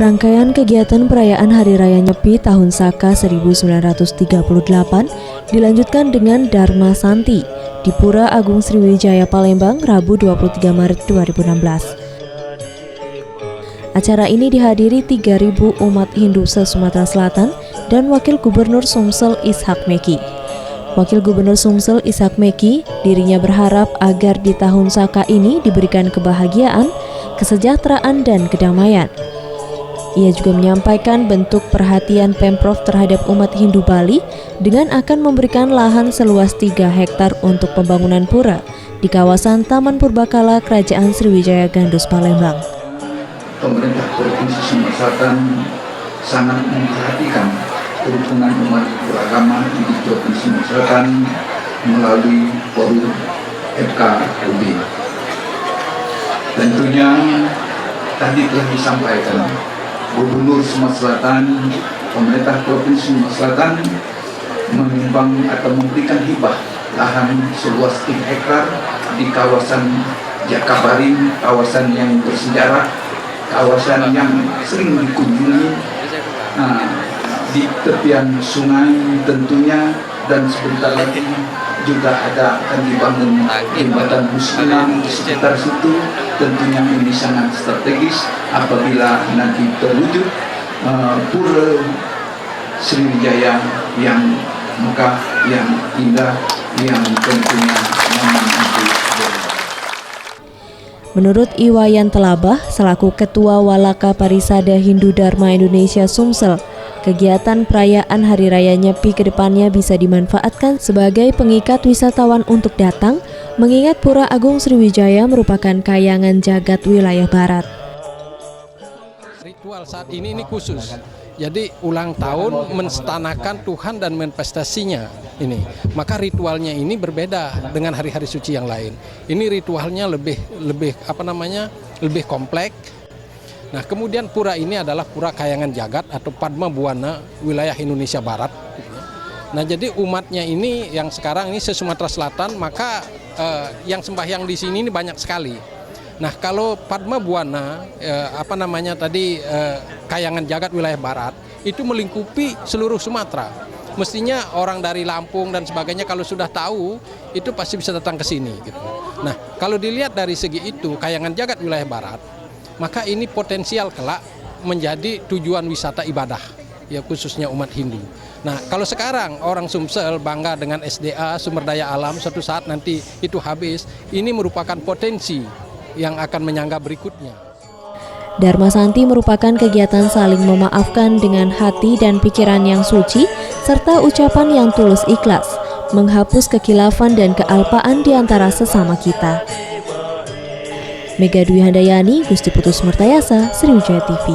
Rangkaian kegiatan perayaan Hari Raya Nyepi Tahun Saka 1938 dilanjutkan dengan Dharma Santi di Pura Agung Sriwijaya Palembang, Rabu 23 Maret 2016. Acara ini dihadiri 3.000 umat Hindu se-Sumatera Selatan dan Wakil Gubernur Sumsel Ishak Meki. Wakil Gubernur Sumsel Ishak Meki, dirinya berharap agar di Tahun Saka ini diberikan kebahagiaan, kesejahteraan, dan kedamaian. Ia juga menyampaikan bentuk perhatian Pemprov terhadap umat Hindu Bali dengan akan memberikan lahan seluas 3 hektar untuk pembangunan pura di kawasan Taman Purbakala Kerajaan Sriwijaya Gandus Palembang. Pemerintah Provinsi Sumatera Selatan sangat memperhatikan kerukunan umat beragama di Provinsi Sumatera Selatan melalui forum FKUB. Tentunya tadi telah disampaikan Gubernur Sumatera Selatan, pemerintah Provinsi Sumatera Selatan menyumbang atau memberikan hibah lahan seluas 3 hektar di kawasan Jakabaring, kawasan yang bersejarah, kawasan yang sering dikunjungi, di tepian sungai tentunya, dan sebentar lagi juga akan dibangun jembatan musiman di sekitar situ. Tentunya ini sangat strategis apabila nanti terwujud pura Sriwijaya yang megah, yang indah, yang tentunya nyaman untuk berada. Menurut Iwayan Telabah, selaku Ketua Walaka Parisada Hindu Dharma Indonesia Sumsel, kegiatan perayaan Hari Raya Nyepi kedepannya bisa dimanfaatkan sebagai pengikat wisatawan untuk datang, mengingat Pura Agung Sriwijaya merupakan kayangan jagat wilayah barat. Ritual saat ini khusus, jadi ulang tahun menstanakan Tuhan dan manifestasinya ini. Maka ritualnya ini berbeda dengan hari-hari suci yang lain. Ini ritualnya lebih kompleks. Nah, kemudian pura ini adalah pura kayangan jagat atau Padma Buana wilayah Indonesia Barat. Nah, jadi umatnya ini yang sekarang ini se-Sumatera Selatan, maka yang sembahyang di sini ini banyak sekali. Nah, kalau Padma Buana kayangan jagat wilayah Barat itu melingkupi seluruh Sumatera. Mestinya orang dari Lampung dan sebagainya kalau sudah tahu itu pasti bisa datang ke sini gitu. Nah, kalau dilihat dari segi itu kayangan jagat wilayah Barat, maka ini potensial kelak menjadi tujuan wisata ibadah, ya khususnya umat Hindu. Nah, kalau sekarang orang Sumsel bangga dengan SDA, sumber daya alam, suatu saat nanti itu habis, ini merupakan potensi yang akan menyangga berikutnya. Dharma Santi merupakan kegiatan saling memaafkan dengan hati dan pikiran yang suci, serta ucapan yang tulus ikhlas, menghapus kekhilafan dan kealpaan di antara sesama kita. Mega Dwi Handayani, Gusti Putus Mertayasa, Sriwijaya TV.